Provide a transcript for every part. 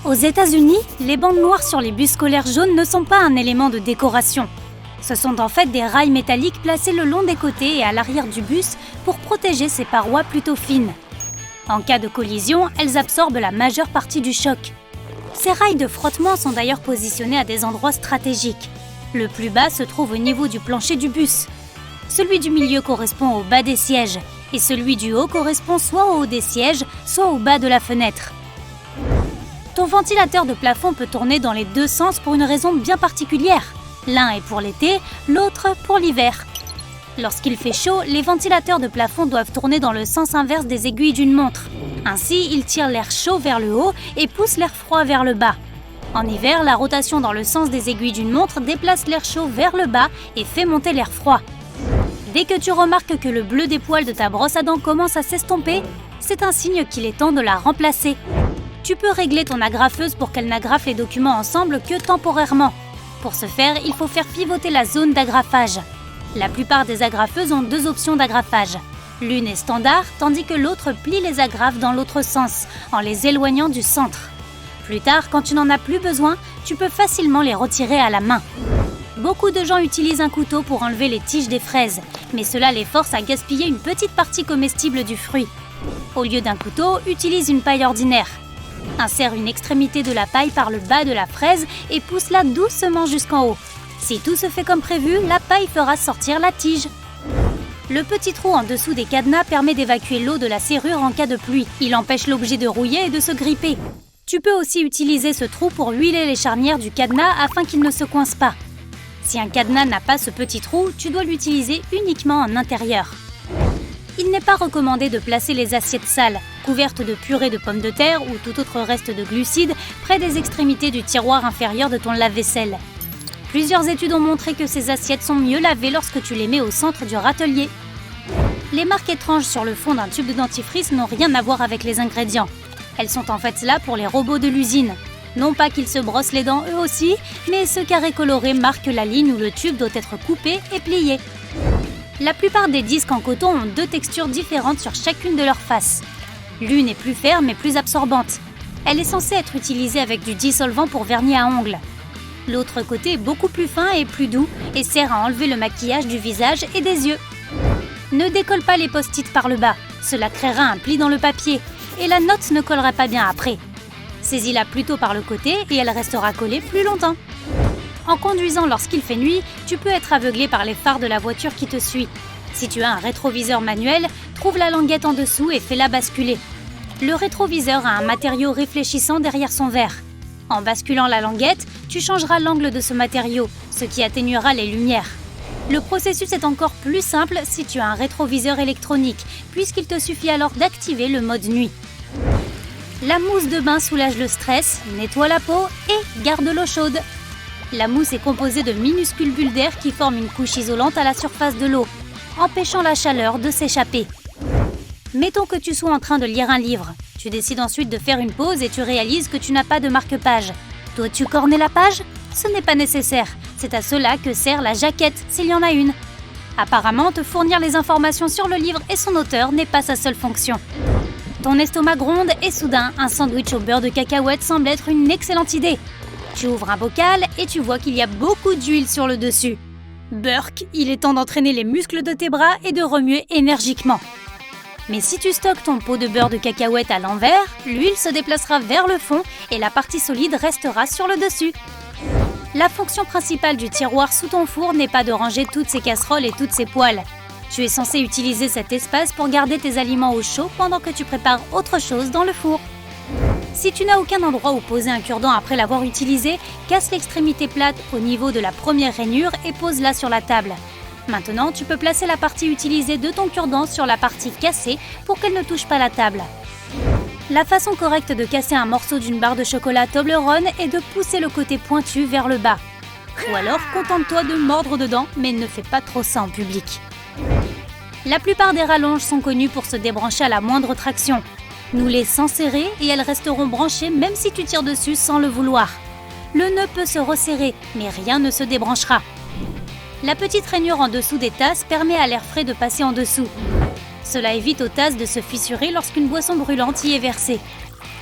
Aux États-Unis, les bandes noires sur les bus scolaires jaunes ne sont pas un élément de décoration. Ce sont en fait des rails métalliques placés le long des côtés et à l'arrière du bus pour protéger ses parois plutôt fines. En cas de collision, elles absorbent la majeure partie du choc. Ces rails de frottement sont d'ailleurs positionnés à des endroits stratégiques. Le plus bas se trouve au niveau du plancher du bus. Celui du milieu correspond au bas des sièges et celui du haut correspond soit au haut des sièges, soit au bas de la fenêtre. Ton ventilateur de plafond peut tourner dans les deux sens pour une raison bien particulière. L'un est pour l'été, l'autre pour l'hiver. Lorsqu'il fait chaud, les ventilateurs de plafond doivent tourner dans le sens inverse des aiguilles d'une montre. Ainsi, ils tirent l'air chaud vers le haut et poussent l'air froid vers le bas. En hiver, la rotation dans le sens des aiguilles d'une montre déplace l'air chaud vers le bas et fait monter l'air froid. Dès que tu remarques que le bleu des poils de ta brosse à dents commence à s'estomper, c'est un signe qu'il est temps de la remplacer. Tu peux régler ton agrafeuse pour qu'elle n'agrafe les documents ensemble que temporairement. Pour ce faire, il faut faire pivoter la zone d'agrafage. La plupart des agrafeuses ont deux options d'agrafage. L'une est standard, tandis que l'autre plie les agrafes dans l'autre sens, en les éloignant du centre. Plus tard, quand tu n'en as plus besoin, tu peux facilement les retirer à la main. Beaucoup de gens utilisent un couteau pour enlever les tiges des fraises, mais cela les force à gaspiller une petite partie comestible du fruit. Au lieu d'un couteau, utilise une paille ordinaire. Insère une extrémité de la paille par le bas de la fraise et pousse-la doucement jusqu'en haut. Si tout se fait comme prévu, la paille fera sortir la tige. Le petit trou en dessous des cadenas permet d'évacuer l'eau de la serrure en cas de pluie. Il empêche l'objet de rouiller et de se gripper. Tu peux aussi utiliser ce trou pour huiler les charnières du cadenas afin qu'il ne se coince pas. Si un cadenas n'a pas ce petit trou, tu dois l'utiliser uniquement en intérieur. Il n'est pas recommandé de placer les assiettes sales, couvertes de purée de pommes de terre ou tout autre reste de glucides, près des extrémités du tiroir inférieur de ton lave-vaisselle. Plusieurs études ont montré que ces assiettes sont mieux lavées lorsque tu les mets au centre du râtelier. Les marques étranges sur le fond d'un tube de dentifrice n'ont rien à voir avec les ingrédients. Elles sont en fait là pour les robots de l'usine. Non pas qu'ils se brossent les dents eux aussi, mais ce carré coloré marque la ligne où le tube doit être coupé et plié. La plupart des disques en coton ont deux textures différentes sur chacune de leurs faces. L'une est plus ferme et plus absorbante. Elle est censée être utilisée avec du dissolvant pour vernis à ongles. L'autre côté est beaucoup plus fin et plus doux et sert à enlever le maquillage du visage et des yeux. Ne décolle pas les post-it par le bas, cela créera un pli dans le papier et la note ne collera pas bien après. Saisis-la plutôt par le côté et elle restera collée plus longtemps. En conduisant lorsqu'il fait nuit, tu peux être aveuglé par les phares de la voiture qui te suit. Si tu as un rétroviseur manuel, trouve la languette en dessous et fais-la basculer. Le rétroviseur a un matériau réfléchissant derrière son verre. En basculant la languette, tu changeras l'angle de ce matériau, ce qui atténuera les lumières. Le processus est encore plus simple si tu as un rétroviseur électronique, puisqu'il te suffit alors d'activer le mode nuit. La mousse de bain soulage le stress, nettoie la peau et garde l'eau chaude. La mousse est composée de minuscules bulles d'air qui forment une couche isolante à la surface de l'eau, empêchant la chaleur de s'échapper. Mettons que tu sois en train de lire un livre. Tu décides ensuite de faire une pause et tu réalises que tu n'as pas de marque-page. Dois-tu corner la page? Ce n'est pas nécessaire. C'est à cela que sert la jaquette, s'il y en a une. Apparemment, te fournir les informations sur le livre et son auteur n'est pas sa seule fonction. Ton estomac gronde et soudain, un sandwich au beurre de cacahuète semble être une excellente idée. Tu ouvres un bocal et tu vois qu'il y a beaucoup d'huile sur le dessus. Burk, il est temps d'entraîner les muscles de tes bras et de remuer énergiquement. Mais si tu stockes ton pot de beurre de cacahuète à l'envers, l'huile se déplacera vers le fond et la partie solide restera sur le dessus. La fonction principale du tiroir sous ton four n'est pas de ranger toutes ces casseroles et toutes ces poêles. Tu es censé utiliser cet espace pour garder tes aliments au chaud pendant que tu prépares autre chose dans le four. Si tu n'as aucun endroit où poser un cure-dent après l'avoir utilisé, casse l'extrémité plate au niveau de la première rainure et pose-la sur la table. Maintenant, tu peux placer la partie utilisée de ton cure-dent sur la partie cassée pour qu'elle ne touche pas la table. La façon correcte de casser un morceau d'une barre de chocolat Toblerone est de pousser le côté pointu vers le bas. Ou alors, contente-toi de mordre dedans, mais ne fais pas trop ça en public. La plupart des rallonges sont connues pour se débrancher à la moindre traction. Noue-les sans serrer et elles resteront branchées même si tu tires dessus sans le vouloir. Le nœud peut se resserrer, mais rien ne se débranchera. La petite rainure en dessous des tasses permet à l'air frais de passer en dessous. Cela évite aux tasses de se fissurer lorsqu'une boisson brûlante y est versée.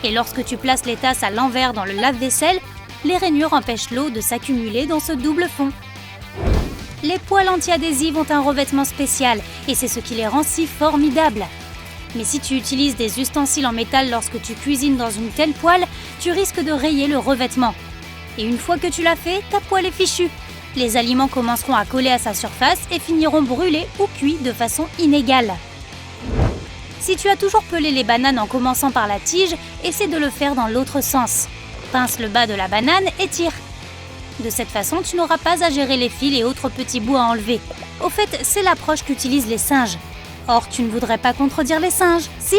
Et lorsque tu places les tasses à l'envers dans le lave-vaisselle, les rainures empêchent l'eau de s'accumuler dans ce double fond. Les poêles anti-adhésives ont un revêtement spécial et c'est ce qui les rend si formidables. Mais si tu utilises des ustensiles en métal lorsque tu cuisines dans une telle poêle, tu risques de rayer le revêtement. Et une fois que tu l'as fait, ta poêle est fichue. Les aliments commenceront à coller à sa surface et finiront brûlés ou cuits de façon inégale. Si tu as toujours pelé les bananes en commençant par la tige, essaie de le faire dans l'autre sens. Pince le bas de la banane et tire. De cette façon, tu n'auras pas à gérer les fils et autres petits bouts à enlever. Au fait, c'est l'approche qu'utilisent les singes. Or, tu ne voudrais pas contredire les singes, si?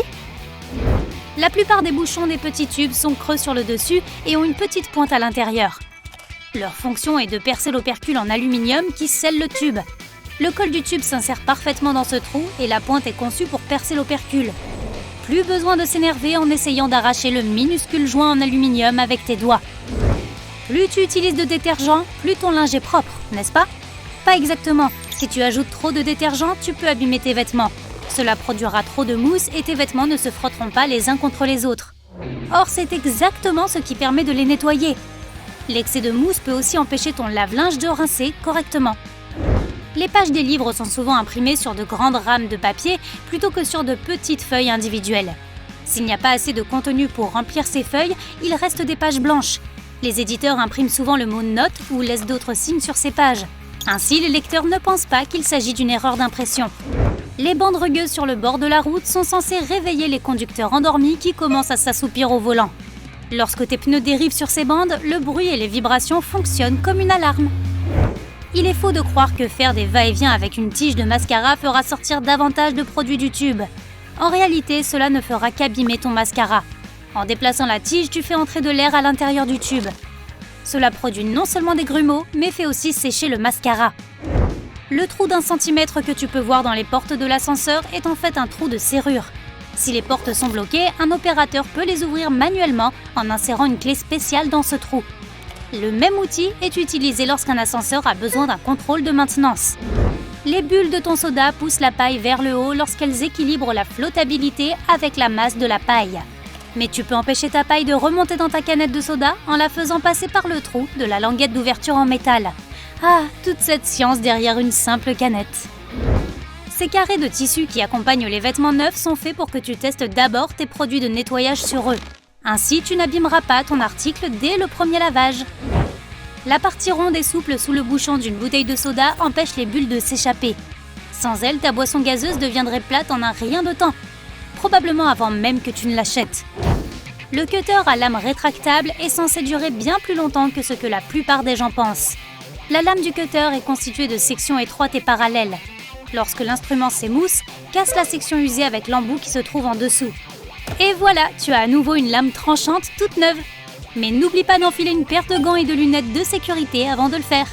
La plupart des bouchons des petits tubes sont creux sur le dessus et ont une petite pointe à l'intérieur. Leur fonction est de percer l'opercule en aluminium qui scelle le tube. Le col du tube s'insère parfaitement dans ce trou et la pointe est conçue pour percer l'opercule. Plus besoin de s'énerver en essayant d'arracher le minuscule joint en aluminium avec tes doigts. Plus tu utilises de détergent, plus ton linge est propre, n'est-ce pas? Pas exactement. Si tu ajoutes trop de détergent, tu peux abîmer tes vêtements. Cela produira trop de mousse et tes vêtements ne se frotteront pas les uns contre les autres. Or, c'est exactement ce qui permet de les nettoyer. L'excès de mousse peut aussi empêcher ton lave-linge de rincer correctement. Les pages des livres sont souvent imprimées sur de grandes rames de papier plutôt que sur de petites feuilles individuelles. S'il n'y a pas assez de contenu pour remplir ces feuilles, il reste des pages blanches. Les éditeurs impriment souvent le mot « note » ou laissent d'autres signes sur ces pages. Ainsi, les lecteurs ne pensent pas qu'il s'agit d'une erreur d'impression. Les bandes rugueuses sur le bord de la route sont censées réveiller les conducteurs endormis qui commencent à s'assoupir au volant. Lorsque tes pneus dérivent sur ces bandes, le bruit et les vibrations fonctionnent comme une alarme. Il est faux de croire que faire des va-et-vient avec une tige de mascara fera sortir davantage de produits du tube. En réalité, cela ne fera qu'abîmer ton mascara. En déplaçant la tige, tu fais entrer de l'air à l'intérieur du tube. Cela produit non seulement des grumeaux, mais fait aussi sécher le mascara. Le trou d'1 centimètre que tu peux voir dans les portes de l'ascenseur est en fait un trou de serrure. Si les portes sont bloquées, un opérateur peut les ouvrir manuellement en insérant une clé spéciale dans ce trou. Le même outil est utilisé lorsqu'un ascenseur a besoin d'un contrôle de maintenance. Les bulles de ton soda poussent la paille vers le haut lorsqu'elles équilibrent la flottabilité avec la masse de la paille. Mais tu peux empêcher ta paille de remonter dans ta canette de soda en la faisant passer par le trou de la languette d'ouverture en métal. Ah, toute cette science derrière une simple canette. Ces carrés de tissu qui accompagnent les vêtements neufs sont faits pour que tu testes d'abord tes produits de nettoyage sur eux. Ainsi, tu n'abîmeras pas ton article dès le premier lavage. La partie ronde et souple sous le bouchon d'une bouteille de soda empêche les bulles de s'échapper. Sans elle, ta boisson gazeuse deviendrait plate en un rien de temps. Probablement avant même que tu ne l'achètes. Le cutter à lame rétractable est censé durer bien plus longtemps que ce que la plupart des gens pensent. La lame du cutter est constituée de sections étroites et parallèles. Lorsque l'instrument s'émousse, casse la section usée avec l'embout qui se trouve en dessous. Et voilà, tu as à nouveau une lame tranchante toute neuve. Mais n'oublie pas d'enfiler une paire de gants et de lunettes de sécurité avant de le faire.